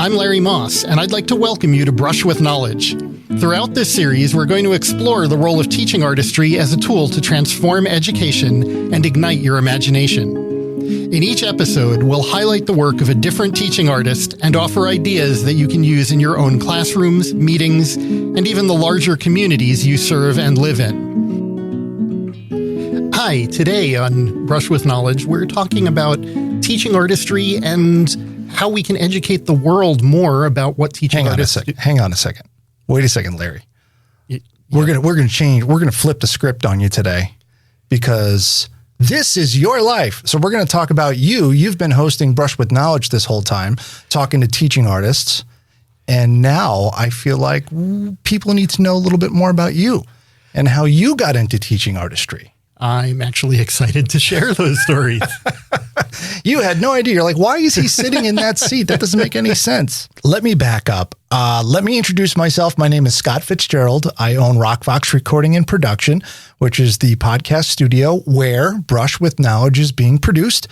I'm Larry Moss, and I'd like to welcome you to Brush with Knowledge. Throughout this series, we're going to explore the role of teaching artistry as a tool to transform education and ignite your imagination. In each episode, we'll highlight the work of a different teaching artist and offer ideas that you can use in your own classrooms, meetings, and even the larger communities you serve and live in. Hi, today on Brush with Knowledge, we're talking about teaching artistry and how we can educate the world more about what teaching artists do. Hang on a second. Wait a second, Larry. Yeah. We're gonna change. We're gonna flip the script on you today because this is your life. So we're gonna talk about you. You've been hosting Brush with Knowledge this whole time, talking to teaching artists, and now I feel like people need to know a little bit more about you and how you got into teaching artistry. I'm actually excited to share those stories. You had no idea. You're like, why is he sitting in that seat? That doesn't make any sense. Let me back up. Let me introduce myself. My name is Scott Fitzgerald. I own RockVox Recording and Production, which is the podcast studio where Brush with Knowledge is being produced.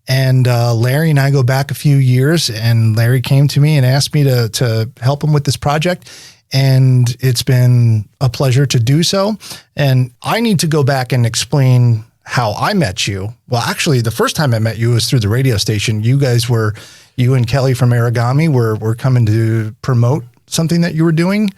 And Larry and I go back a few years, and Larry came to me and asked me to help him with this project. And it's been a pleasure to do so. And I need to go back and explain how I met you. Well, actually, the first time I met you was through the radio station. You and Kelly from Origami were coming to promote something that you were doing.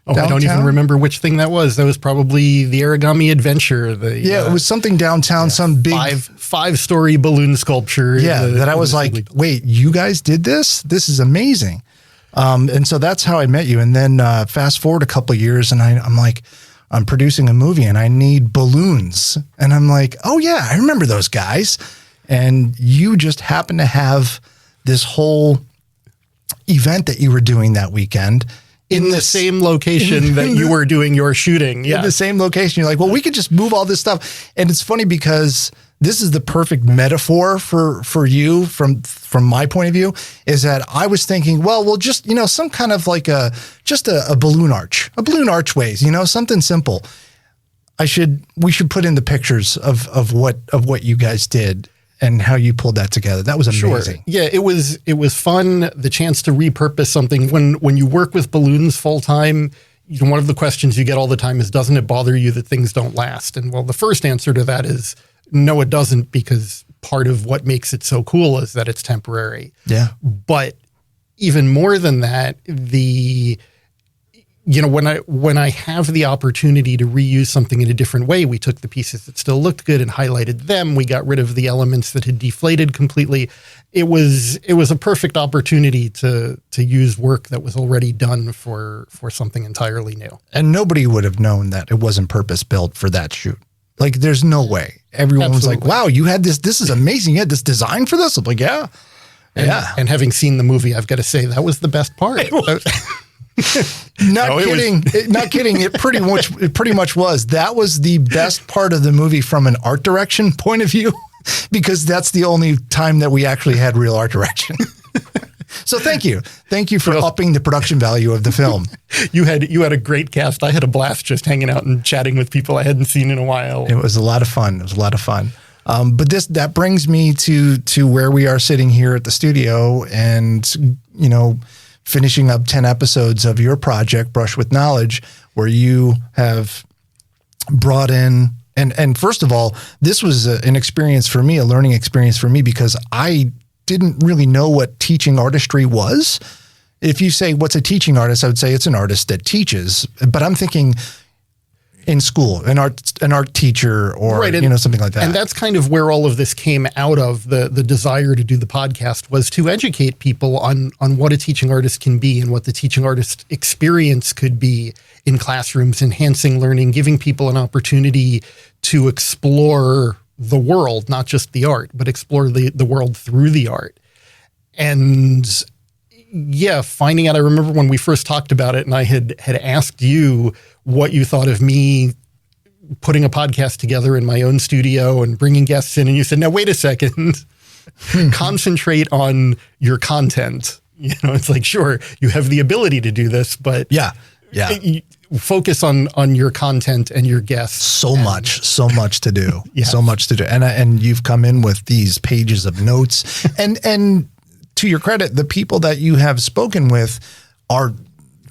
Oh, downtown. I don't even remember which thing that was. That was probably the Origami Adventure. It was something downtown, some big five-story balloon sculpture. That I was like, wait, you guys did this? This is amazing. And so that's how I met you. And then fast forward a couple of years, and I'm like, I'm producing a movie and I need balloons. And I'm like, oh yeah, I remember those guys. And you just happened to have this whole event that you were doing that weekend in the same location that you were doing your shooting. Yeah. In the same location. You're like, well, we could just move all this stuff. And it's funny because this is the perfect metaphor for you from my point of view, is that I was thinking, well, we'll just, some kind of like a balloon archways, something simple. We should put in the pictures of what you guys did and how you pulled that together. That was amazing. Sure. Yeah, it was fun. The chance to repurpose something when you work with balloons full time. One of the questions you get all the time is, doesn't it bother you that things don't last? And well, the first answer to that is no, it doesn't, because part of what makes it so cool is that it's temporary. Yeah. But even more than that, when I have the opportunity to reuse something in a different way, we took the pieces that still looked good and highlighted them. We got rid of the elements that had deflated completely. It was a perfect opportunity to use work that was already done for something entirely new. And nobody would have known that it wasn't purpose built for that shoot. Like, there's no way. Everyone was like, wow, you had this. This is amazing. You had this design for this. I'm like, yeah. And having seen the movie, I've got to say that was the best part. Not kidding. It pretty much was. That was the best part of the movie from an art direction point of view, because that's the only time that we actually had real art direction. So thank you for upping the production value of the film. You had a great cast. I had a blast just hanging out and chatting with people I hadn't seen in a while. It was a lot of fun. But that brings me to where we are sitting here at the studio, and finishing up 10 episodes of your project, Brush with Knowledge, where you have brought in, and first of all, this was an experience for me, a learning experience for me, because I didn't really know what teaching artistry was. If you say, what's a teaching artist? I would say it's an artist that teaches, but I'm thinking in school, an art teacher, or right, something like that. And that's kind of where all of this came out of. The desire to do the podcast was to educate people on what a teaching artist can be and what the teaching artist experience could be in classrooms, enhancing learning, giving people an opportunity to explore the world, not just the art, but explore the world through the art. And yeah, finding out, I remember when we first talked about it, and I had asked you what you thought of me putting a podcast together in my own studio and bringing guests in, and you said, now wait a second, concentrate on your content. It's like, sure, you have the ability to do this, but yeah. Focus on your content and your guests. So much to do. Yes. So much to do. And you've come in with these pages of notes, and to your credit, the people that you have spoken with are,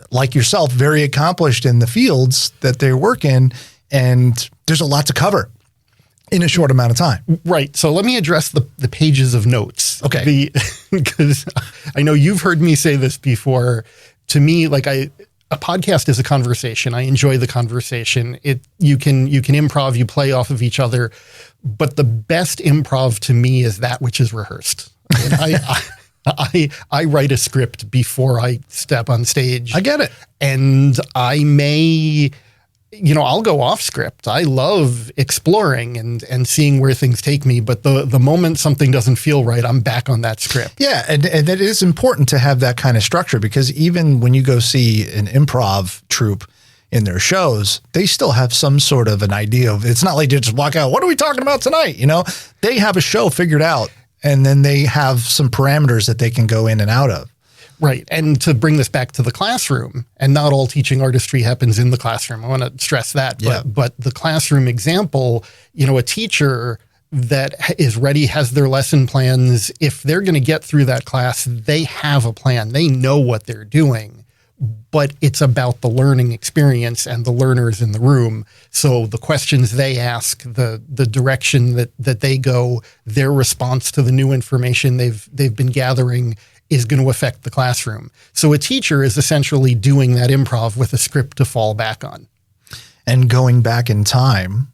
like yourself, very accomplished in the fields that they work in, and there's a lot to cover in a short amount of time. Right. So let me address the pages of notes. Okay. Because I know you've heard me say this before. To me, like a podcast is a conversation. I enjoy the conversation. You can improv, you play off of each other, but the best improv to me is that which is rehearsed. I write a script before I step on stage. I get it. And I may, I'll go off script. I love exploring and seeing where things take me. But the moment something doesn't feel right, I'm back on that script. Yeah. And it is important to have that kind of structure, because even when you go see an improv troupe in their shows, they still have some sort of an idea of, it's not like they just walk out, what are we talking about tonight? They have a show figured out, and then they have some parameters that they can go in and out of. Right. And to bring this back to the classroom, and not all teaching artistry happens in the classroom. I want to stress that. Yeah. But the classroom example, a teacher that is ready, has their lesson plans. If they're going to get through that class, they have a plan. They know what they're doing. But it's about the learning experience and the learners in the room. So the questions they ask, the direction that they go, their response to the new information they've been gathering is going to affect the classroom. So a teacher is essentially doing that improv with a script to fall back on. And going back in time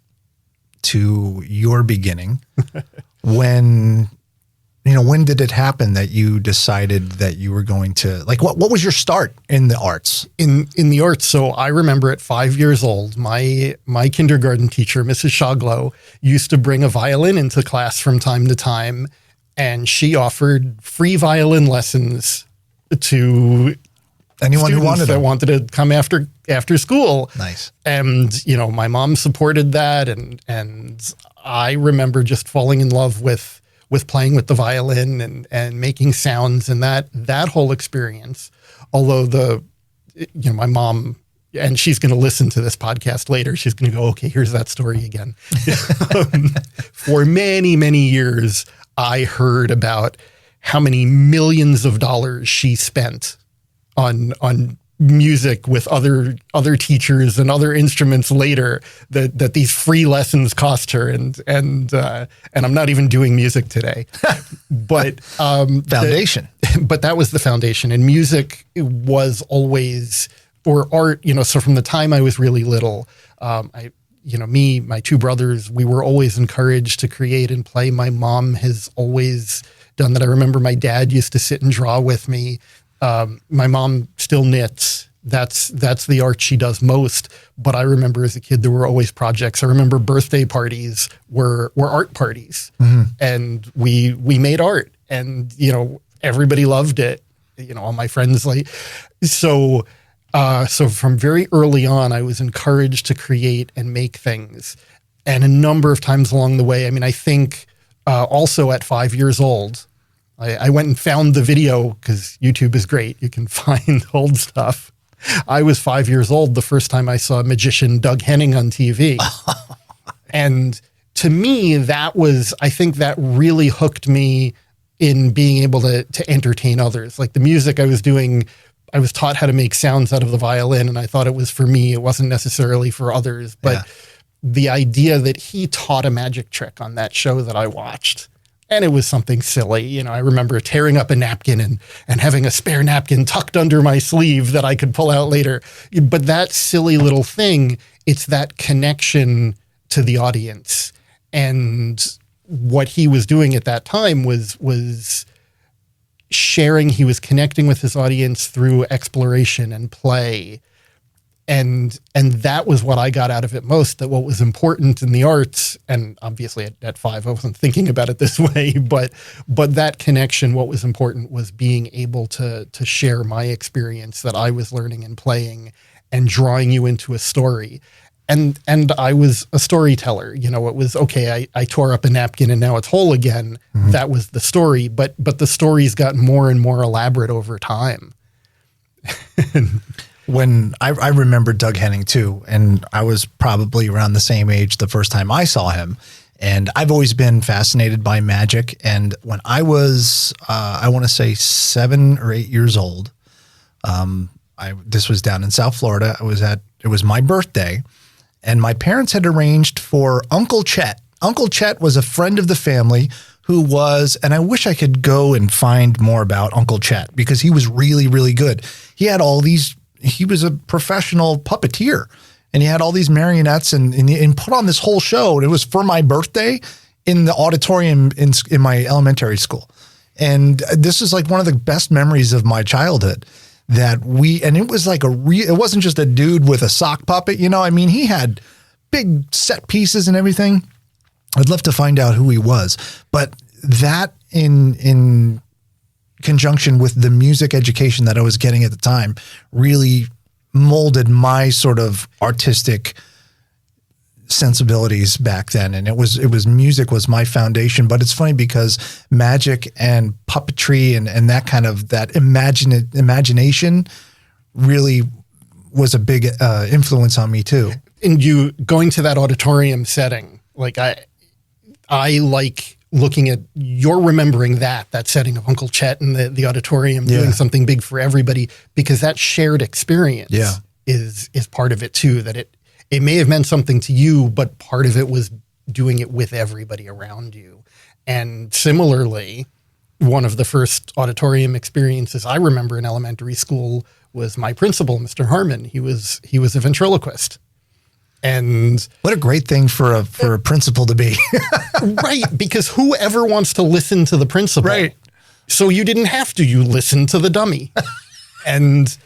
to your beginning, when did it happen that you decided that you were going to, what was your start in the arts? In the arts, so I remember at 5 years old, my kindergarten teacher, Mrs. Shoglow, used to bring a violin into class from time to time, and she offered free violin lessons to anyone who wanted to come after school. Nice. And, my mom supported that, and I remember just falling in love with playing with the violin and making sounds, and that whole experience. Although my mom, and she's going to listen to this podcast later, she's going to go, okay, here's that story again. For many, many years, I heard about how many millions of dollars she spent on music with other teachers and other instruments later that these free lessons cost her, and I'm not even doing music today, but foundation. But that was the foundation, and music was always, or art. So from the time I was really little, my two brothers, we were always encouraged to create and play. My mom has always done that. I remember my dad used to sit and draw with me. My mom still knits. That's the art she does most. But I remember as a kid, there were always projects. I remember birthday parties were art parties, and we made art, and everybody loved it. All my friends so from very early on, I was encouraged to create and make things, and a number of times along the way. I mean, I think also at 5 years old, I went and found the video, because YouTube is great. You can find old stuff. I was 5 years old the first time I saw magician Doug Henning on TV. And to me, I think that really hooked me in being able to entertain others. Like the music I was doing, I was taught how to make sounds out of the violin, and I thought it was for me. It wasn't necessarily for others. But the idea that he taught a magic trick on that show that I watched, and it was something silly. I remember tearing up a napkin and having a spare napkin tucked under my sleeve that I could pull out later. But that silly little thing, it's that connection to the audience. And what he was doing at that time was sharing. He was connecting with his audience through exploration and play. And that was what I got out of it most, that what was important in the arts, and obviously at 5, I wasn't thinking about it this way, but that connection, what was important was being able to share my experience that I was learning and playing and drawing you into a story. And I was a storyteller. It was, okay, I tore up a napkin and now it's whole again. Mm-hmm. That was the story, but the stories got more and more elaborate over time. When I remember Doug Henning too, and I was probably around the same age the first time I saw him, And I've always been fascinated by magic. And when I was, I want to say 7 or 8 years old, this was down in South Florida. It was my birthday, and my parents had arranged for Uncle Chet. Uncle Chet was a friend of the family who was, and I wish I could go and find more about Uncle Chet because he was really, really good. He was a professional puppeteer, and he had all these marionettes and put on this whole show. And it was for my birthday in the auditorium in my elementary school. And this is like one of the best memories of my childhood. And it was like it wasn't just a dude with a sock puppet, I mean, he had big set pieces and everything. I'd love to find out who he was, but that in conjunction with the music education that I was getting at the time really molded my sort of artistic sensibilities back then. And it was music was my foundation. But it's funny because magic and puppetry and that kind of that imagination really was a big influence on me too. And you going to that auditorium setting, like I like looking at you're remembering that setting of Uncle Chet and the auditorium doing something big for everybody, because that shared experience is part of it too, that it may have meant something to you, but part of it was doing it with everybody around you. And similarly, one of the first auditorium experiences I remember in elementary school was my principal, Mr. Harmon. He was a ventriloquist. And what a great thing for a principal to be. Right, because whoever wants to listen to the principal? Right. So you didn't have to, you listened to the dummy. And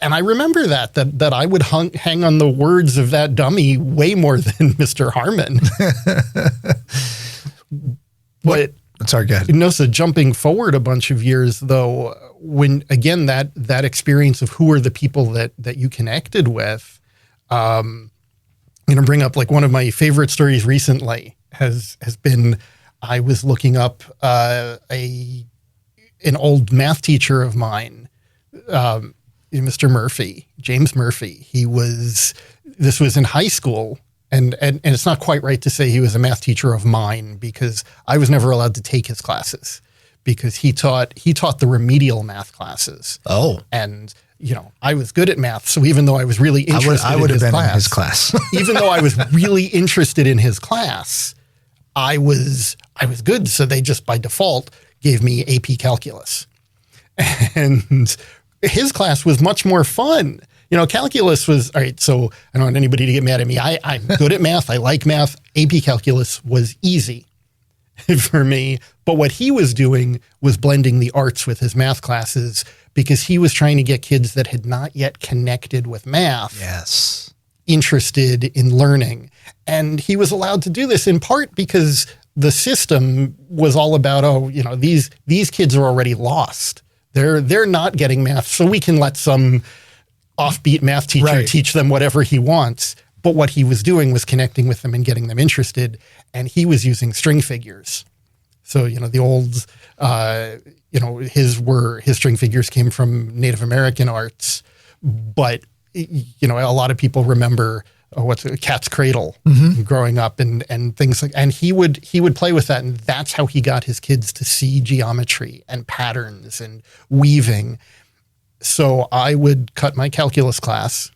I remember that I would hang on the words of that dummy way more than Mr. Harmon. But sorry, go ahead. So jumping forward a bunch of years, though, when again that experience of who are the people that you connected with, I'm gonna bring up like one of my favorite stories recently has been I was looking up an old math teacher of mine. Mr. Murphy, James Murphy. This was in high school, and it's not quite right to say he was a math teacher of mine because I was never allowed to take his classes because he taught the remedial math classes. Oh. And I was good at math, so even though I was really interested I would have been in his class. Even though I was really interested in his class, I was good, so they just by default gave me AP calculus. And his class was much more fun. Calculus was, all right, so I don't want anybody to get mad at me. I'm good at math. I like math. AP calculus was easy for me. But what he was doing was blending the arts with his math classes because he was trying to get kids that had not yet connected with math interested in learning. And he was allowed to do this in part because the system was all about, these kids are already lost. They're not getting math, so we can let some offbeat math teacher teach them whatever he wants. But what he was doing was connecting with them and getting them interested, and he was using string figures. So, the old, his string figures came from Native American arts, but, a lot of people remember what's a Cat's Cradle growing up and things like, and he would play with that. And that's how he got his kids to see geometry and patterns and weaving. So I would cut my calculus class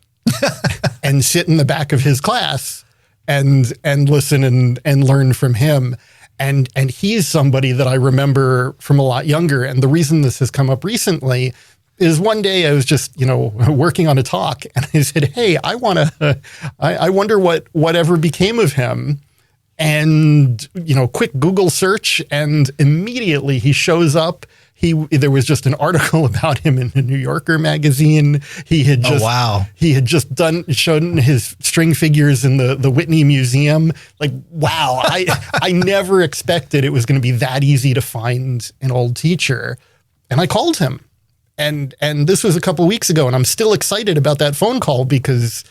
and sit in the back of his class and listen and learn from him. And he's somebody that I remember from a lot younger. And the reason this has come up recently is one day I was just, working on a talk and I said, hey, I wonder whatever became of him. And, quick Google search, and immediately he shows up. There was just an article about him in the New Yorker magazine. He had just shown his string figures in the Whitney Museum. Like, wow, I never expected it was going to be that easy to find an old teacher. And I called him. And this was a couple of weeks ago, and I'm still excited about that phone call because,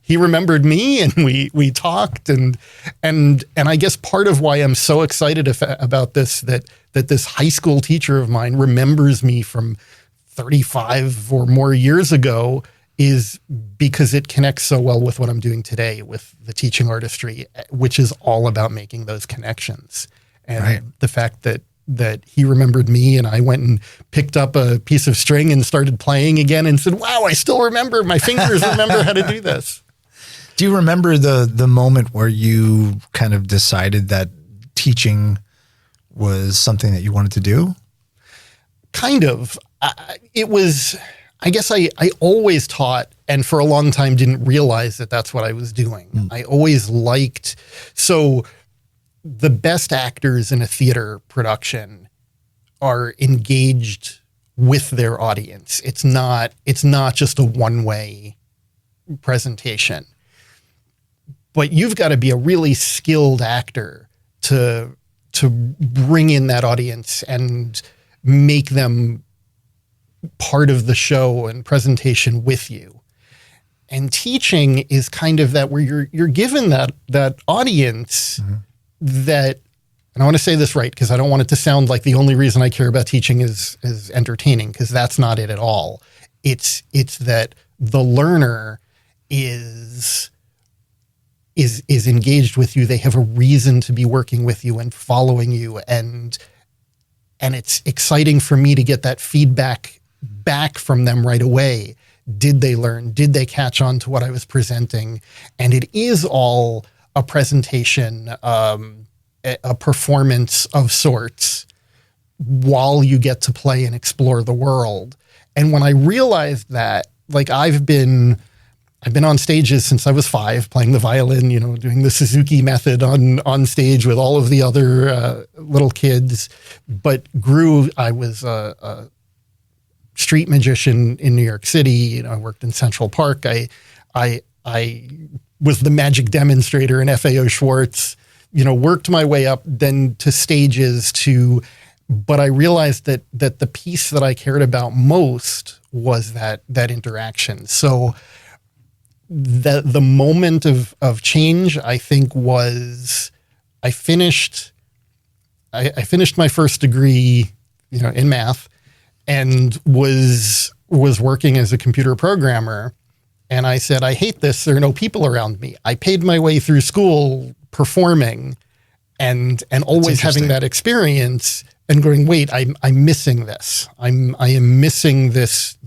he remembered me and we talked and I guess part of why I'm so excited about this, that this high school teacher of mine remembers me from 35 or more years ago is because it connects so well with what I'm doing today with the teaching artistry, which is all about making those connections. And the fact that he remembered me and I went and picked up a piece of string and started playing again and said, wow, I still remember, my fingers remember how to do this. Do you remember the moment where you kind of decided that teaching was something that you wanted to do? Kind of. It was, I guess I always taught, and for a long time didn't realize that that's what I was doing. I always liked, so the best actors in a theater production are engaged with their audience. It's not just a one-way presentation. But you've got to be a really skilled actor to bring in that audience and make them part of the show and presentation with you. And teaching is kind of that, where you're given that audience that, and I want to say this right because I don't want it to sound like the only reason I care about teaching is entertaining, because that's not it at all. It's that the learner is engaged with you. They have a reason to be working with you and following you. And it's exciting for me to get that feedback back from them right away. Did they learn? Did they catch on to what I was presenting? And it is all a presentation, a performance of sorts, while you get to play and explore the world. And when I realized that, like, I've been on stages since I was 5, playing the violin, doing the Suzuki method on stage with all of the other little kids, but I was a street magician in New York City. I worked in Central Park. I was the magic demonstrator in FAO Schwartz, worked my way up then to stages but I realized that the piece that I cared about most was that interaction. So the moment of change, I think, was I finished my first degree, in math, and was working as a computer programmer. And I said, I hate this. There are no people around me. I paid my way through school performing and always having that experience and going, wait, I'm missing this. I am missing this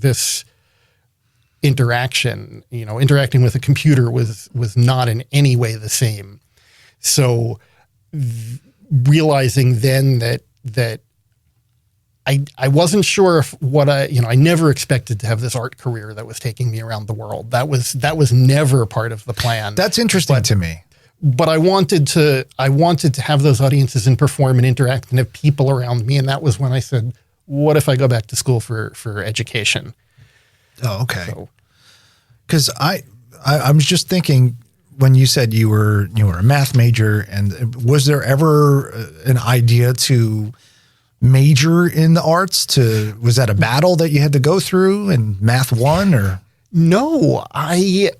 interaction. Interacting with a computer was not in any way the same. So realizing then that I wasn't sure if I never expected to have this art career that was taking me around the world. That was never part of the plan. That's interesting to me. But I wanted to have those audiences and perform and interact and have people around me. And that was when I said, what if I go back to school for education? Oh, okay. Because I was just thinking, when you said you were a math major, and was there ever an idea to major in the arts? Was that a battle that you had to go through in Math 1, or? No, I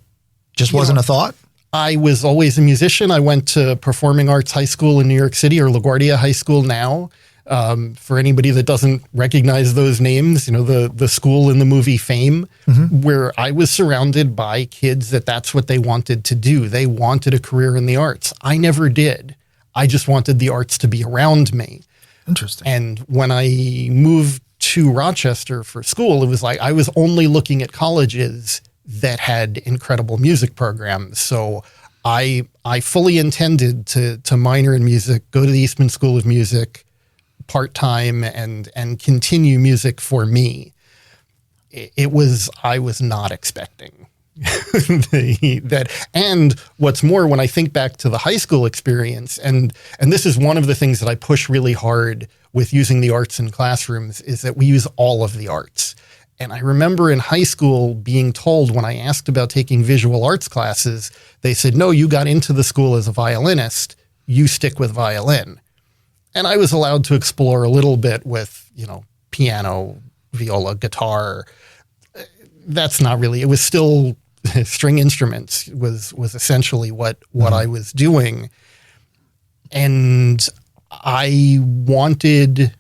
just wasn't a thought. I was always a musician. I went to Performing Arts High School in New York City, or LaGuardia High School now. For anybody that doesn't recognize those names, the school in the movie Fame, where I was surrounded by kids that's what they wanted to do. They wanted a career in the arts. I never did. I just wanted the arts to be around me. Interesting. And when I moved to Rochester for school, it was like I was only looking at colleges that had incredible music programs. So I fully intended to minor in music, go to the Eastman School of Music part-time and continue music for me. I was not expecting that. And what's more, when I think back to the high school experience, and this is one of the things that I push really hard with using the arts in classrooms, is that we use all of the arts. And I remember in high school being told, when I asked about taking visual arts classes, they said, no, you got into the school as a violinist, you stick with violin. And I was allowed to explore a little bit with, piano, viola, guitar. That's not really, it was still string instruments was essentially what I was doing. And I wanted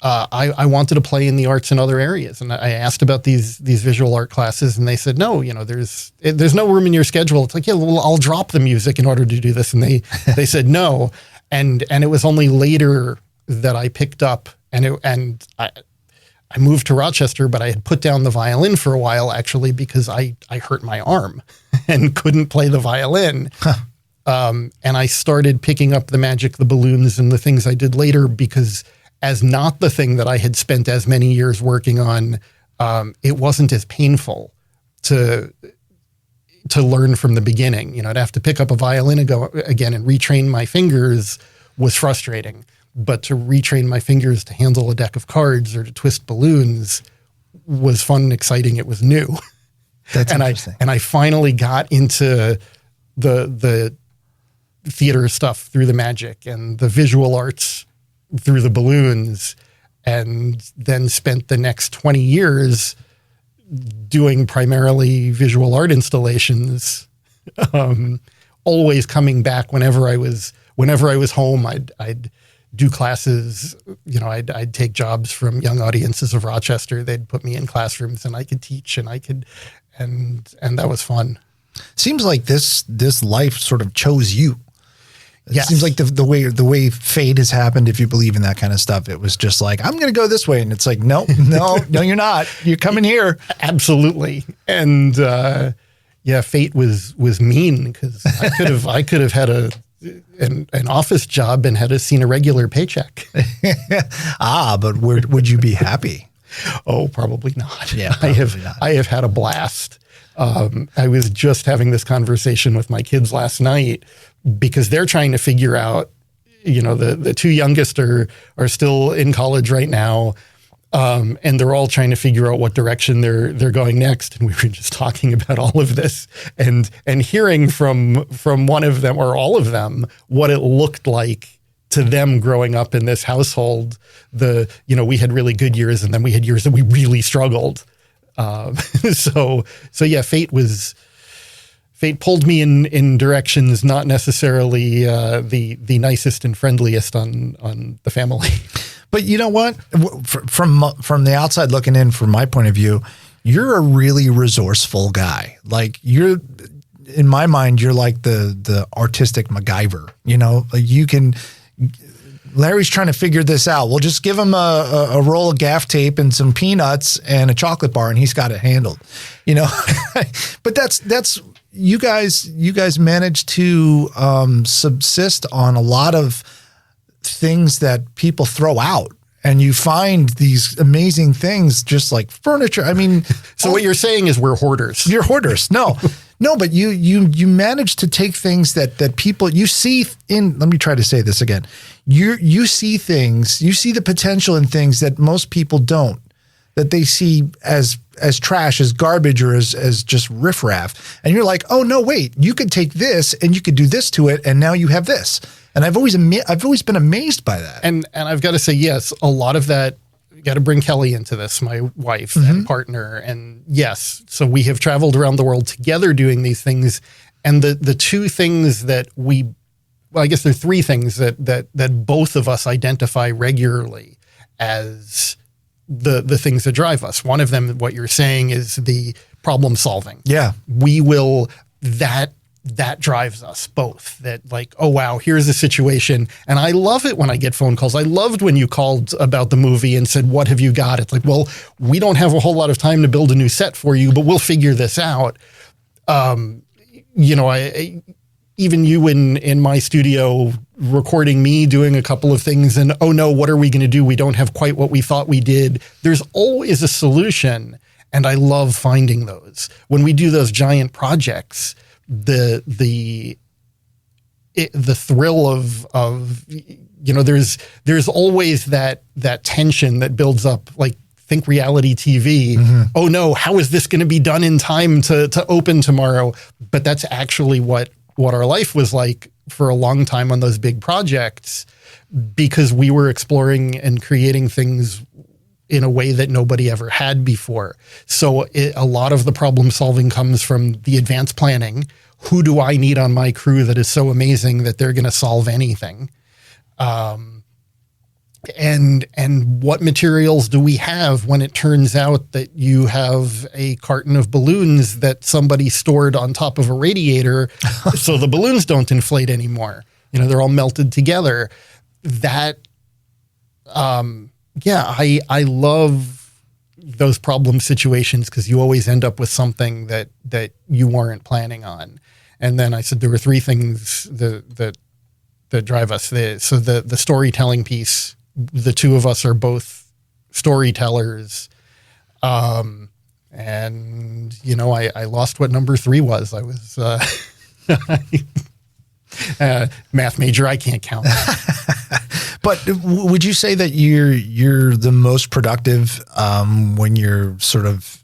I wanted to play in the arts in other areas. And I asked about these visual art classes, and they said, no, there's no room in your schedule. It's like, yeah, well, I'll drop the music in order to do this. And they said no. And it was only later that I picked up, and I moved to Rochester, but I had put down the violin for a while, actually, because I hurt my arm and couldn't play the violin. And I started picking up the magic, the balloons, and the things I did later, because as not the thing that I had spent as many years working on, it wasn't as painful to learn from the beginning. I'd have to pick up a violin again and retrain my fingers was frustrating. But to retrain my fingers to handle a deck of cards or to twist balloons was fun and exciting. It was new. That's interesting. I finally got into the theater stuff through the magic and the visual arts through the balloons, and then spent the next 20 years doing primarily visual art installations, always coming back whenever I was home. I'd do classes, I'd take jobs from young audiences of Rochester. They'd put me in classrooms and I could teach, and that was fun. Seems like this life sort of chose you. It Yes. seems like the way fate has happened, if you believe in that kind of stuff, it was just like, I'm going to go this way. And it's like, no, you're not. You're coming here. Absolutely. And fate was mean, because I could have had an office job and had seen a regular paycheck. But would you be happy? Oh, probably not. Yeah, I have had a blast. I was just having this conversation with my kids last night, because they're trying to figure out, the two youngest are still in college right now. And they're all trying to figure out what direction they're going next. And we were just talking about all of this and hearing from one of them or all of them what it looked like to them growing up in this household. We had really good years, and then we had years that we really struggled. So yeah, fate pulled me in directions not necessarily the nicest and friendliest on the family. But you know what? From the outside looking in, from my point of view, you're a really resourceful guy. Like, in my mind, you're like the artistic MacGyver. Like, you can. Larry's trying to figure this out. We'll just give him a roll of gaff tape and some peanuts and a chocolate bar, and he's got it handled. But that's you guys managed to subsist on a lot of things that people throw out, and you find these amazing things, just like furniture. I mean, so what you're saying is we're hoarders. You're hoarders. No, but you manage to take things that people you see in. Let me try to say this again. You see things. You see the potential in things that most people don't. That they see as trash, as garbage, or as just riffraff. And you're like, oh no, wait, you could take this and you could do this to it, and now you have this. And I've always been amazed by that. And I've got to say, yes, a lot of that, got to bring Kelly into this, my wife and partner. And yes, so we have traveled around the world together doing these things. And the two things that I guess there are three things that both of us identify regularly as the things that drive us. One of them, what you're saying, is the problem solving. Yeah. That drives us both. That, like, oh wow, here's a situation. And I love it when I get phone calls. I loved when you called about the movie and said, what have you got? It's like, well, we don't have a whole lot of time to build a new set for you, but we'll figure this out. Even you in my studio recording me doing a couple of things, and oh no, what are we going to do? We don't have quite what we thought we did. There's always a solution. And I love finding those. When we do those giant projects, the thrill of there's always that tension that builds up, like, think reality TV. Oh no, how is this going to be done in time to open tomorrow? But that's actually what our life was like for a long time on those big projects, because we were exploring and creating things in a way that nobody ever had before. So a lot of the problem solving comes from the advanced planning. Who do I need on my crew that is so amazing that they're going to solve anything? And what materials do we have when it turns out that you have a carton of balloons that somebody stored on top of a radiator so the balloons don't inflate anymore? They're all melted together. That, I love those problem situations because you always end up with something that you weren't planning on. And then I said there were three things that drive us. So the storytelling piece. The two of us are both storytellers. And, I lost what number 3 was. I was math major. I can't count. But would you say that you're the most productive when you're sort of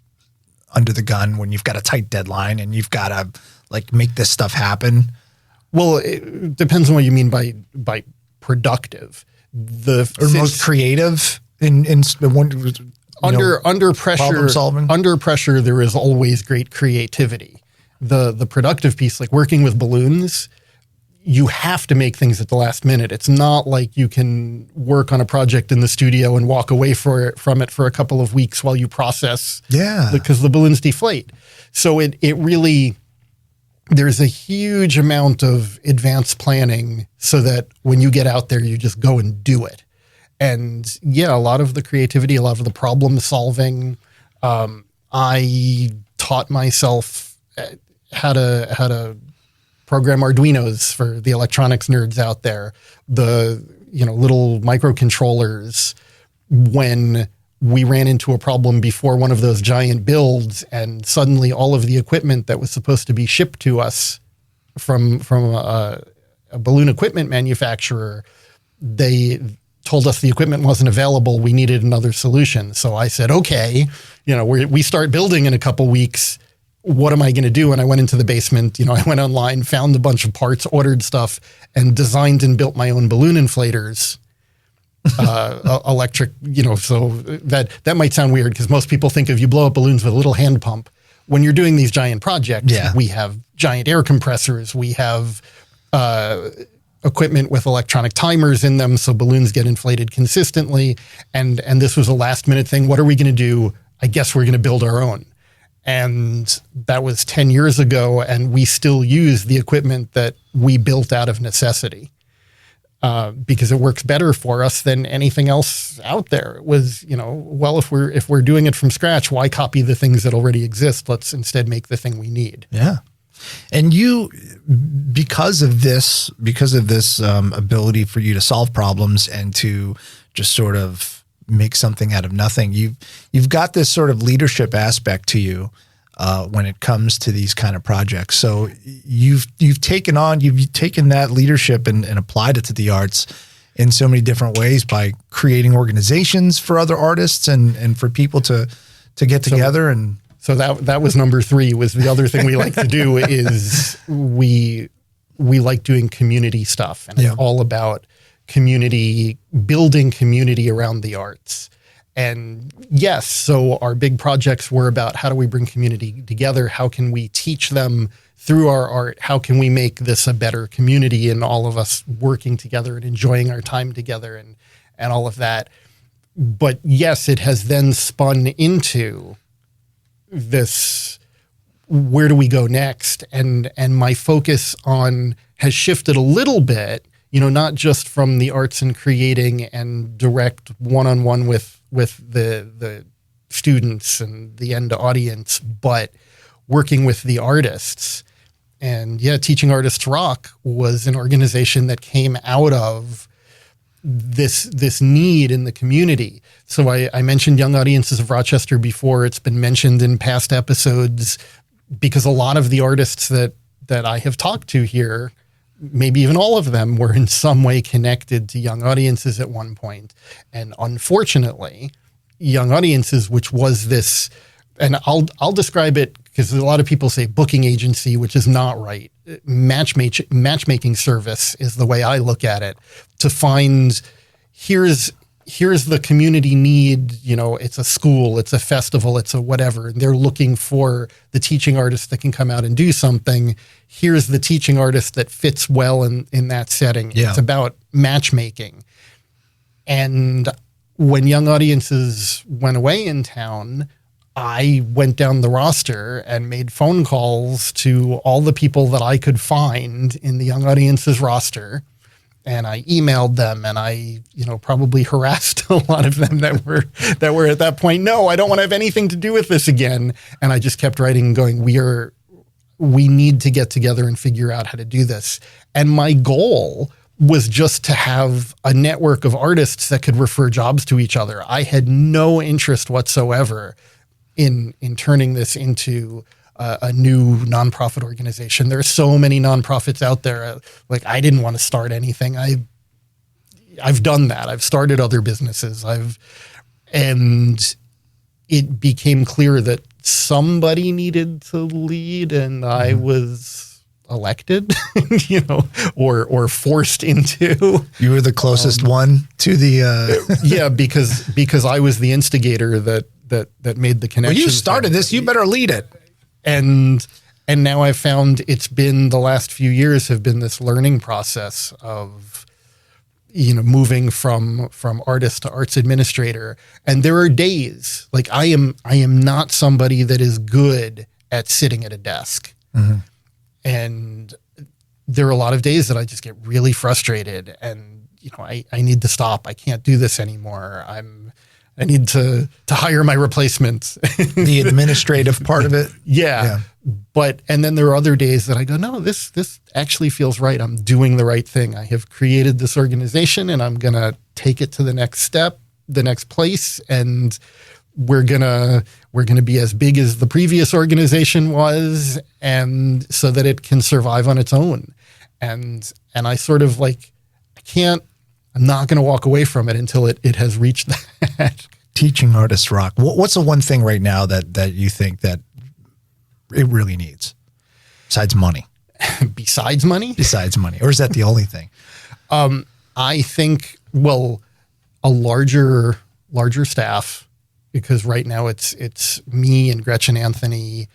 under the gun, when you've got a tight deadline and you've got to make this stuff happen? Well, it depends on what you mean by productive. Most creative under pressure. Problem solving. Under pressure, there is always great creativity. The productive piece, like working with balloons, you have to make things at the last minute. It's not like you can work on a project in the studio and walk away from it for a couple of weeks while you process. Yeah, because the balloons deflate. So it really. There's a huge amount of advanced planning so that when you get out there, you just go and do it. And a lot of the creativity, a lot of the problem solving. I taught myself how to program Arduinos for the electronics nerds out there. The little microcontrollers. When we ran into a problem before one of those giant builds, and suddenly all of the equipment that was supposed to be shipped to us from a balloon equipment manufacturer, they told us the equipment wasn't available. We needed another solution. So I said, okay, we start building in a couple weeks. What am I going to do? And I went into the basement, I went online, found a bunch of parts, ordered stuff, and designed and built my own balloon inflators. Electric, so that might sound weird because most people think of you blow up balloons with a little hand pump. When you're doing these giant projects, we have giant air compressors. We have equipment with electronic timers in them, so balloons get inflated consistently. And this was a last minute thing. What are we going to do? I guess we're going to build our own. And that was 10 years ago, and we still use the equipment that we built out of necessity. Because it works better for us than anything else out there. It was, if we're doing it from scratch, why copy the things that already exist? Let's instead make the thing we need. Yeah. And you, because of this ability for you to solve problems and to just sort of make something out of nothing, you've got this sort of leadership aspect to you. When it comes to these kind of projects. So you've taken that leadership and applied it to the arts in so many different ways by creating organizations for other artists and for people to get together. And so that was number 3. Was the other thing we like to do is we like doing community stuff, and it's all about building community around the arts. And yes, so our big projects were about how do we bring community together? How can we teach them through our art? How can we make this a better community and all of us working together and enjoying our time together and all of that? But yes, it has then spun into this, where do we go next? And my focus has shifted a little bit, not just from the arts and creating and direct one-on-one with the students and the end audience, but working with the artists. And Teaching Artists ROC was an organization that came out of this need in the community. So I mentioned Young Audiences of Rochester before. It's been mentioned in past episodes because a lot of the artists that I have talked to here, maybe even all of them, were in some way connected to Young Audiences at one point. And unfortunately, Young Audiences, which was this, and I'll describe it because a lot of people say booking agency, which is not right. Matchmaking service is the way I look at it, to find here's the community need, it's a school, it's a festival, it's a whatever. And they're looking for the teaching artist that can come out and do something. Here's the teaching artist that fits well in that setting. Yeah. It's about matchmaking. And when Young Audiences went away in town, I went down the roster and made phone calls to all the people that I could find in the Young Audiences roster. And I emailed them, and I, probably harassed a lot of them that were at that point, no, I don't want to have anything to do with this again. And I just kept writing and going, we need to get together and figure out how to do this. And my goal was just to have a network of artists that could refer jobs to each other. I had no interest whatsoever in turning this into a new nonprofit organization. There are so many nonprofits out there. Like, I didn't want to start anything. I've done that. I've started other businesses. And it became clear that somebody needed to lead, and I was elected, or forced into. You were the closest one to the. Yeah, because I was the instigator that made the connection. Well, you started this. You better lead it. And now I've found it's been, the last few years have been this learning process of, moving from artist to arts administrator. And there are days, like I am not somebody that is good at sitting at a desk. Mm-hmm. And there are a lot of days that I just get really frustrated, and, I need to stop. I can't do this anymore. I need to hire my replacement. The administrative part of it. Yeah. And then there are other days that I go, no, this actually feels right. I'm doing the right thing. I have created this organization, and I'm going to take it to the next step, the next place. And we're going to be as big as the previous organization was, and so that it can survive on its own. And I sort of I'm not going to walk away from it until it has reached that. Teaching Artists ROC. What's the one thing right now that you think that it really needs besides money? Besides money? Besides money. Or is that the only thing? I think, a larger staff, because right now it's me and Gretchen Anthony.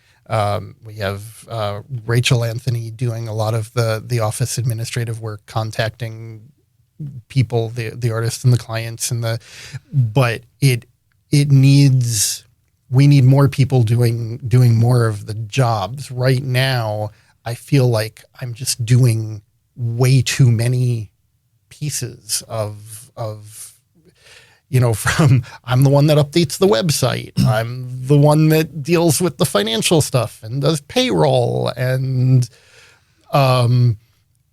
We have Rachel Anthony doing a lot of the office administrative work, contacting people, the artists and the clients, but we need more people doing more of the jobs. Right now, I feel like I'm just doing way too many pieces of from, I'm the one that updates the website. I'm the one that deals with the financial stuff and does payroll, and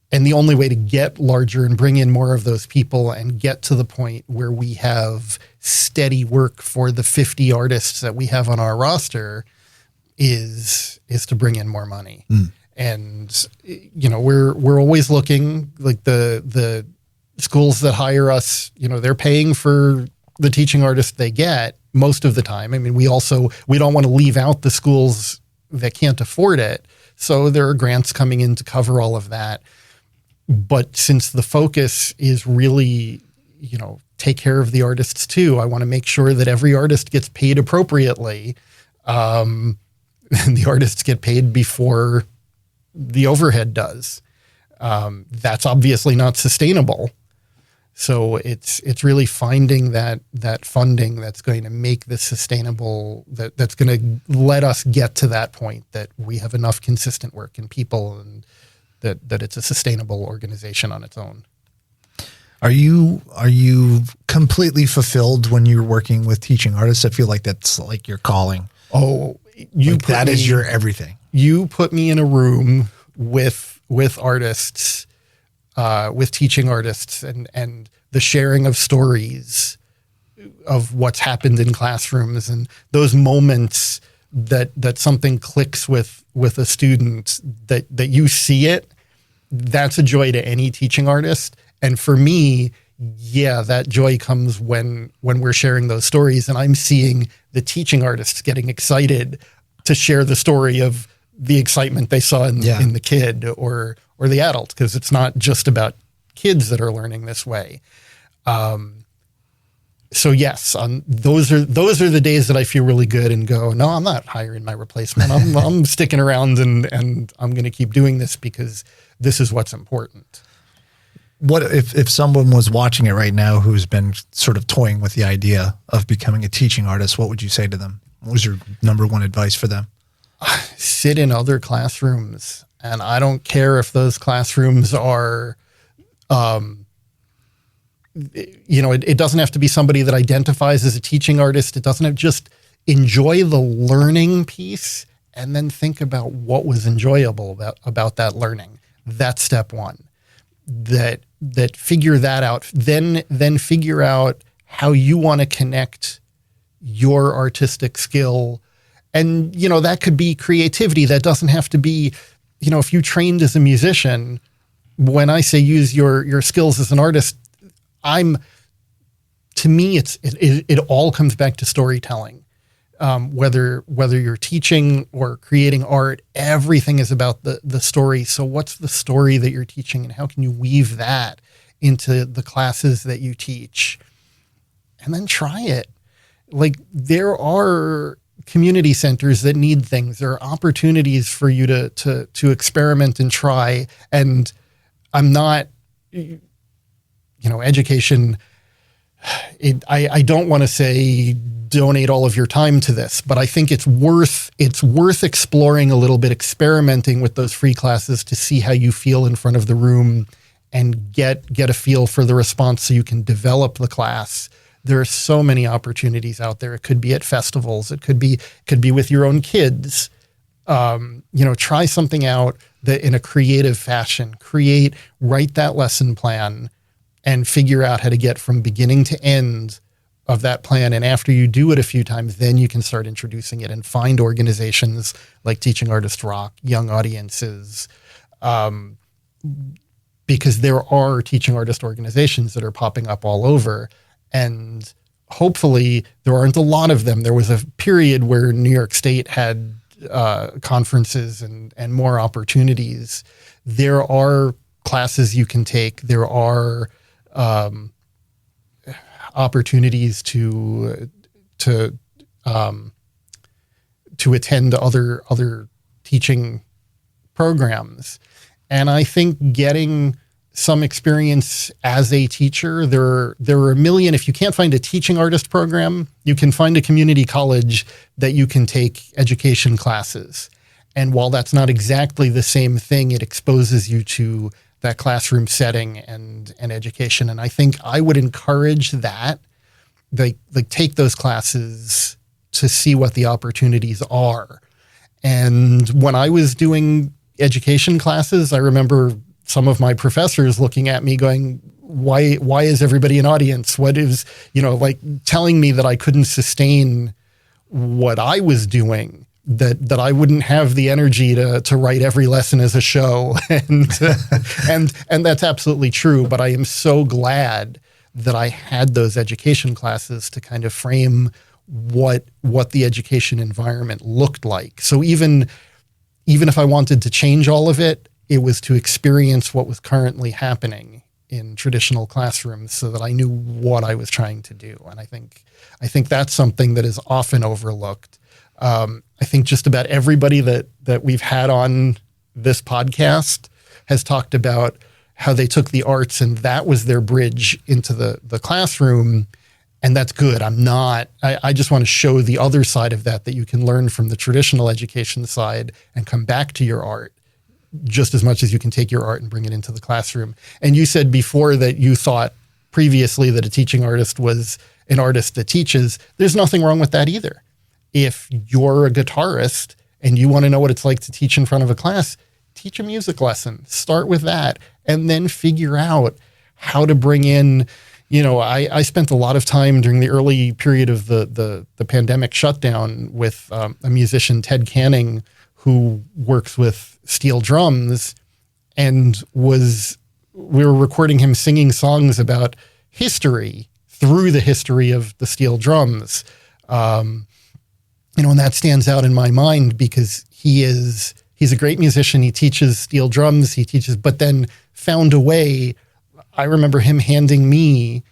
the only way to get larger and bring in more of those people and get to the point where we have steady work for the 50 artists that we have on our roster is to bring in more money. And, we're always looking, like the schools that hire us, they're paying for the teaching artists they get most of the time. I mean, we don't want to leave out the schools that can't afford it. So there are grants coming in to cover all of that. But since the focus is really, take care of the artists too, I want to make sure that every artist gets paid appropriately. And the artists get paid before the overhead does. That's obviously not sustainable. So it's really finding that funding that's going to make this sustainable, that's going to let us get to that point that we have enough consistent work and people, and that it's a sustainable organization on its own. Are you completely fulfilled when you're working with teaching artists? I feel like that's like your calling. Oh, that is your everything. You put me in a room with artists, with teaching artists, and the sharing of stories of what's happened in classrooms, and those moments that something clicks with a student, that you see it, that's a joy to any teaching artist. And for me, that joy comes when we're sharing those stories, and I'm seeing the teaching artists getting excited to share the story of the excitement they saw in the kid or the adult, because it's not just about kids that are learning this way. So yes, those are the days that I feel really good and go, no, I'm not hiring my replacement. I'm sticking around and I'm going to keep doing this because this is what's important. What if someone was watching it right now who's been sort of toying with the idea of becoming a teaching artist, what would you say to them? What was your number one advice for them? Sit in other classrooms. And I don't care if those classrooms are, it doesn't have to be somebody that identifies as a teaching artist. It doesn't have, just enjoy the learning piece and then think about what was enjoyable about that learning. That's step one. That figure that out, then figure out how you want to connect your artistic skill. And, that could be creativity. That doesn't have to be, if you trained as a musician, when I say use your skills as an artist, to me, it all comes back to storytelling. Whether you're teaching or creating art, everything is about the story. So what's the story that you're teaching, and how can you weave that into the classes that you teach? And then try it. Like, there are community centers that need things. There are opportunities for you to experiment and try. And I'm not, education, I don't want to say donate all of your time to this, but I think it's worth exploring a little bit, experimenting with those free classes to see how you feel in front of the room and get a feel for the response so you can develop the class. There are so many opportunities out there. It could be at festivals. It could be with your own kids. Try something out that in a creative fashion. Write that lesson plan and figure out how to get from beginning to end of that plan. And after you do it a few times, then you can start introducing it and find organizations like Teaching Artists ROC, young audiences, because there are teaching artist organizations that are popping up all over. And hopefully there aren't a lot of them. There was a period where New York State had conferences and more opportunities. There are classes you can take. There are opportunities to attend other teaching programs. And I think getting some experience as a teacher, there are a million. If you can't find a teaching artist program, you can find a community college that you can take education classes. And while that's not exactly the same thing, it exposes you to that classroom setting and education. And I think I would encourage that. Like take those classes to see what the opportunities are. And when I was doing education classes, I remember some of my professors looking at me going, why is everybody an audience? What is, telling me that I couldn't sustain what I was doing, that I wouldn't have the energy to write every lesson as a show. And that's absolutely true. But I am so glad that I had those education classes to kind of frame what the education environment looked like. So even if I wanted to change all of it, it was to experience what was currently happening in traditional classrooms so that I knew what I was trying to do. And I think that's something that is often overlooked. I think just about everybody that we've had on this podcast has talked about how they took the arts and that was their bridge into the classroom. And that's good. I just want to show the other side of that you can learn from the traditional education side and come back to your art just as much as you can take your art and bring it into the classroom. And you said before that you thought previously that a teaching artist was an artist that teaches. There's nothing wrong with that either. If you're a guitarist and you want to know what it's like to teach in front of a class, teach a music lesson. Start with that and then figure out how to bring in, I spent a lot of time during the early period of the pandemic shutdown with a musician, Ted Canning, who works with steel drums, and we were recording him singing songs about history through the history of the steel drums. And that stands out in my mind because he's a great musician. He teaches steel drums, but then found a way. I remember him handing me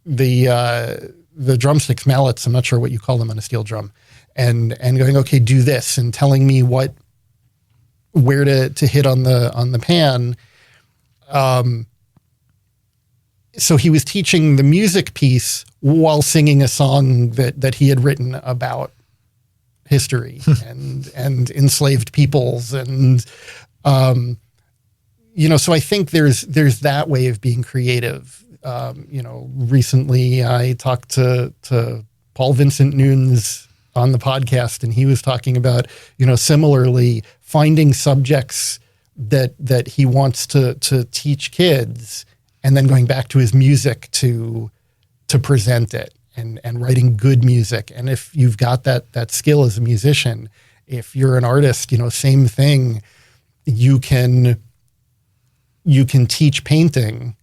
the drumsticks, mallets. I'm not sure what you call them on a steel drum, and going, okay, do this, and telling me where to hit on the pan. So he was teaching the music piece while singing a song that he had written about history and enslaved peoples. And, so I think there's that way of being creative. Recently I talked to Paul Vincent Nunes on the podcast, and he was talking about, similarly finding subjects that he wants to teach kids, and then going back to his music to present it and writing good music. And if you've got that skill as a musician, if you're an artist, same thing, you can teach painting,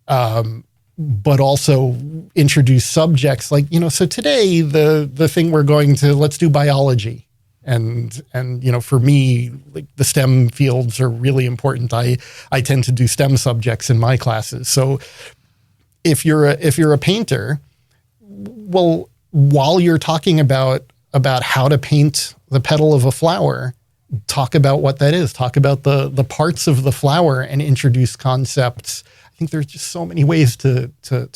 but also introduce subjects like, so today the thing let's do biology. And for me, like, the STEM fields are really important. I tend to do STEM subjects in my classes. So if you're a painter, well, while you're talking about how to paint the petal of a flower, talk about what that is. Talk about the parts of the flower and introduce concepts. I think there's just so many ways to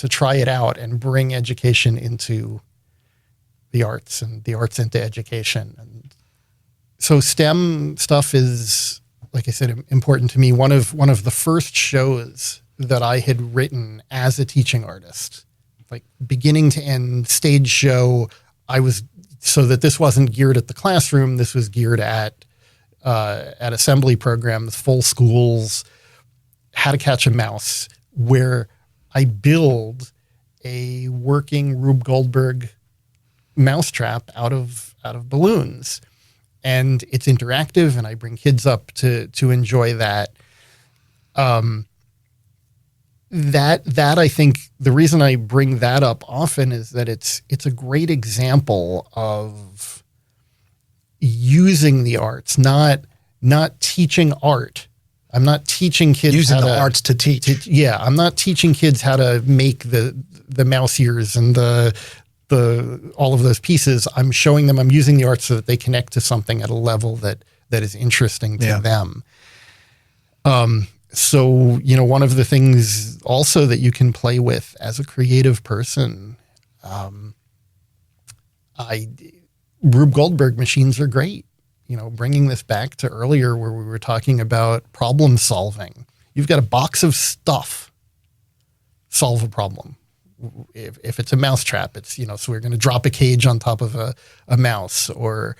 try it out and bring education into the arts and the arts into education. And so STEM stuff is, like I said, important to me. One of the first shows that I had written as a teaching artist, like beginning to end stage show, so that this wasn't geared at the classroom. This was geared at assembly programs, full schools, How to Catch a Mouse, where I build a working Rube Goldberg mousetrap out of balloons. And it's interactive, and I bring kids up to enjoy that. That I think the reason I bring that up often is that it's a great example of using the arts, not teaching art. I'm not teaching kids using the arts to teach. I'm not teaching kids how to make the mouse ears and all of those pieces. I'm showing them I'm using the arts so that they connect to something at a level that is interesting to them. So, one of the things also that you can play with as a creative person, Rube Goldberg machines are great. Bringing this back to earlier where we were talking about problem solving. You've got a box of stuff, solve a problem. If it's a mousetrap, it's, so we're going to drop a cage on top of a mouse, or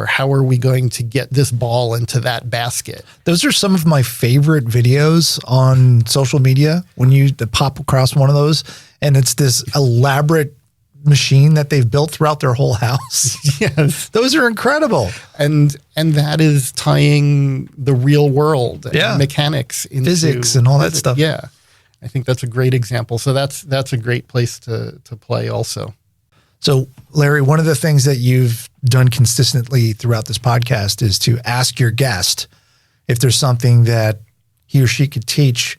how are we going to get this ball into that basket? Those are some of my favorite videos on social media when you pop across one of those, and it's this elaborate machine that they've built throughout their whole house. Yes. Those are incredible. And that is tying the real world and mechanics into physics and all that stuff. Yeah. I think that's a great example. So that's a great place to play also. So, Larry, one of the things that you've done consistently throughout this podcast is to ask your guest if there's something that he or she could teach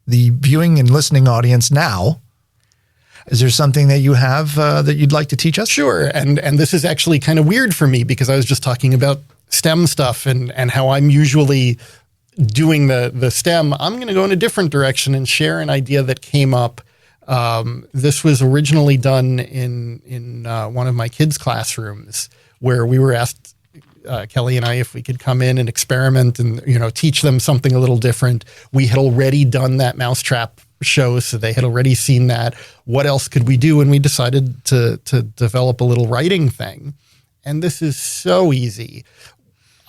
the viewing and listening audience now. Is there something that you have that you'd like to teach us? Sure. And this is actually kind of weird for me because I was just talking about STEM stuff and how I'm usually doing the STEM. I'm going to go in a different direction and share an idea that came up. This was originally done in one of my kids' classrooms where we were asked, Kelly and I, if we could come in and experiment and, teach them something a little different. We had already done that mousetrap show, so they had already seen that. What else could we do? And we decided to develop a little writing thing. And this is so easy.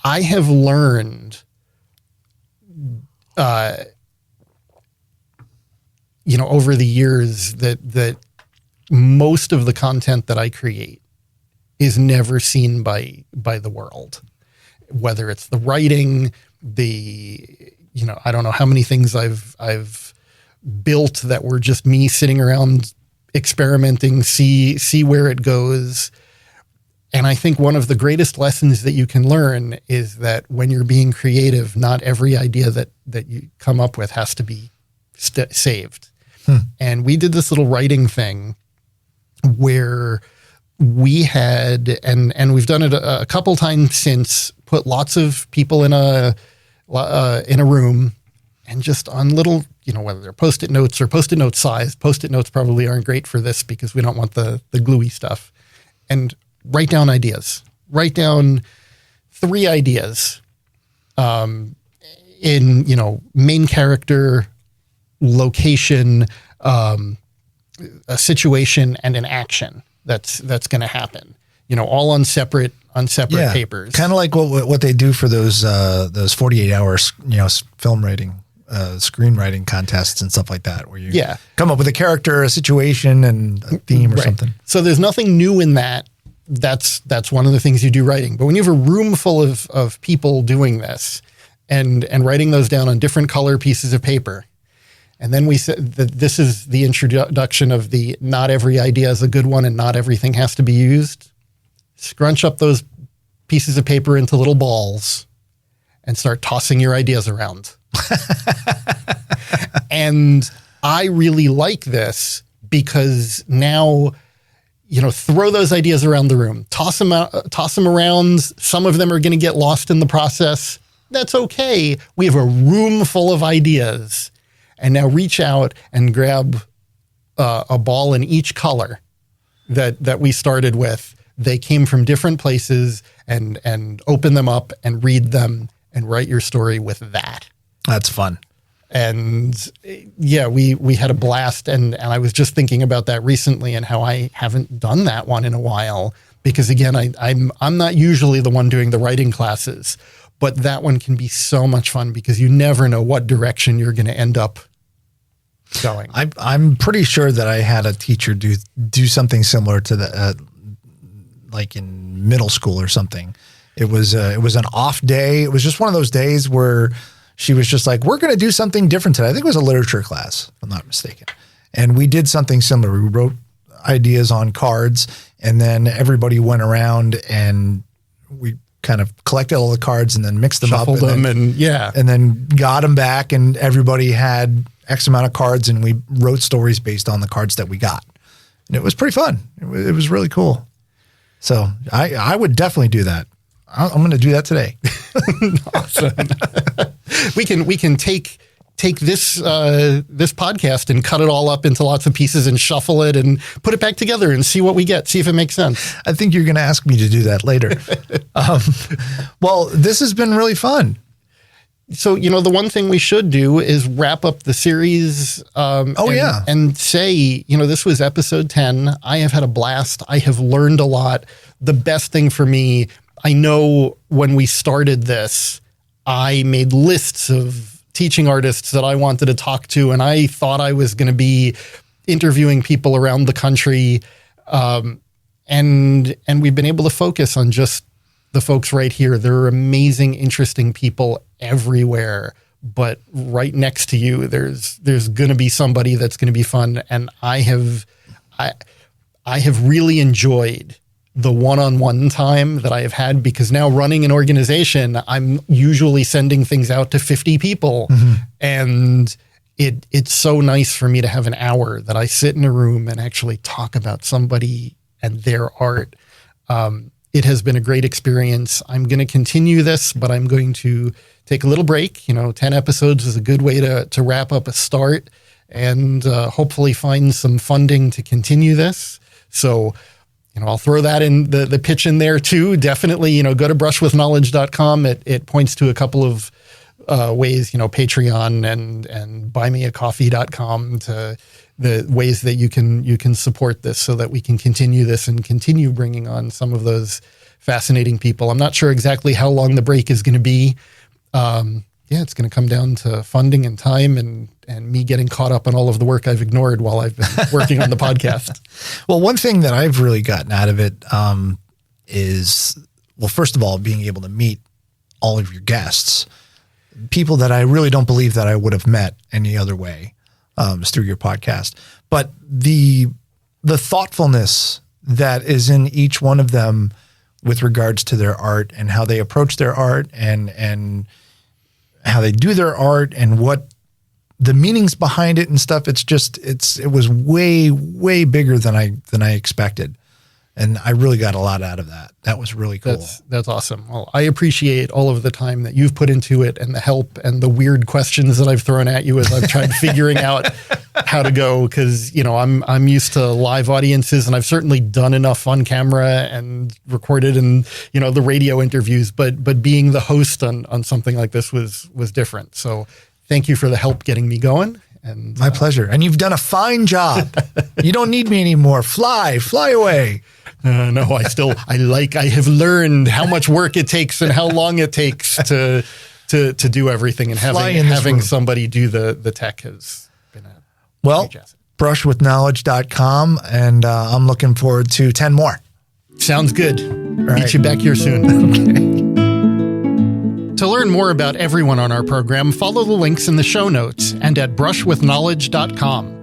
I have learned over the years that most of the content that I create is never seen by the world, whether it's the writing, I don't know how many things I've built that were just me sitting around experimenting, see where it goes. And I think one of the greatest lessons that you can learn is that when you're being creative, not every idea that you come up with has to be saved. And we did this little writing thing where we had, and we've done it a couple times since, put lots of people in a room, and just on little, whether they're Post-it notes or Post-it note size. Post-it notes probably aren't great for this because we don't want the gluey stuff. And write down ideas. Write down 3 ideas in, main character, location, a situation, and an action that's going to happen. All on separate papers. Kind of like what they do for those 48 hours, film writing, screenwriting contests and stuff like that, where you come up with a character, a situation, and a theme or something. So there's nothing new in that. That's one of the things you do writing. But when you have a room full of people doing this and writing those down on different color pieces of paper, and then we said that this is the introduction of the not every idea is a good one and not everything has to be used. Scrunch up those pieces of paper into little balls and start tossing your ideas around. And I really like this because now, throw those ideas around the room, toss them around. Some of them are going to get lost in the process. That's okay. We have a room full of ideas. And now reach out and grab a ball in each color that we started with. They came from different places, and open them up and read them and write your story with that. That's fun. And we had a blast. And I was just thinking about that recently and how I haven't done that one in a while, because again, I'm not usually the one doing the writing classes, but that one can be so much fun because you never know what direction you're going to end up going. I'm pretty sure that I had a teacher do something similar to that, like in middle school or something. It was an off day. It was just one of those days where she was just like, we're going to do something different today. I think it was a literature class, if I'm not mistaken. And we did something similar. We wrote ideas on cards, and then everybody went around and we kind of collected all the cards and then mixed them Shuffled up. And then got them back, and everybody had X amount of cards, and we wrote stories based on the cards that we got. And it was pretty fun. It was really cool. So I would definitely do that. I'm going to do that today. Awesome. We can take this podcast and cut it all up into lots of pieces and shuffle it and put it back together and see what we get. See if it makes sense. I think you're going to ask me to do that later. Well, this has been really fun. So, the one thing we should do is wrap up the series. And say, this was episode 10. I have had a blast. I have learned a lot. The best thing for me, I know when we started this, I made lists of teaching artists that I wanted to talk to, and I thought I was going to be interviewing people around the country. And we've been able to focus on just the folks right here. There are amazing, interesting people everywhere, but right next to you, there's going to be somebody that's going to be fun. And I have really enjoyed the one-on-one time that I have had, because now running an organization, I'm usually sending things out to 50 people. Mm-hmm. And it's so nice for me to have an hour that I sit in a room and actually talk about somebody and their art. It has been a great experience. I'm going to continue this, but I'm going to take a little break. 10 episodes is a good way to wrap up a start, and hopefully find some funding to continue this. So, I'll throw that in the pitch in there too. Definitely, go to brushwithknowledge.com. It points to a couple of ways, Patreon and buymeacoffee.com, to the ways that you can support this so that we can continue this and continue bringing on some of those fascinating people. I'm not sure exactly how long the break is going to be. It's going to come down to funding and time and me getting caught up on all of the work I've ignored while I've been working on the podcast. Well, one thing that I've really gotten out of it is, well, first of all, being able to meet all of your guests, people that I really don't believe that I would have met any other way, through your podcast. But the thoughtfulness that is in each one of them with regards to their art and how they approach their art and how they do their art and what the meanings behind it and stuff. It was way, way bigger than I expected. And I really got a lot out of that. That was really cool. That's awesome. Well, I appreciate all of the time that you've put into it and the help and the weird questions that I've thrown at you as I've tried figuring out how to go. Cause I'm used to live audiences, and I've certainly done enough on camera and recorded and, the radio interviews, but being the host on something like this was different. So thank you for the help getting me going. And my pleasure. And you've done a fine job. You don't need me anymore. Fly away. No, I have learned how much work it takes and how long it takes to do everything, and having somebody do the tech has been a huge asset. Brushwithknowledge.com, and I'm looking forward to 10 more. Sounds good. Meet you back here soon. Okay. To learn more about everyone on our program, follow the links in the show notes and at brushwithknowledge.com.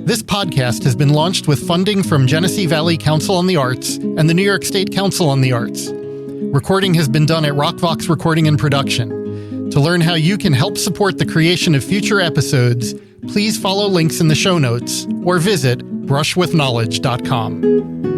This podcast has been launched with funding from Genesee Valley Council on the Arts and the New York State Council on the Arts. Recording has been done at RocVox Recording and Production. To learn how you can help support the creation of future episodes, please follow links in the show notes or visit brushwithknowledge.com.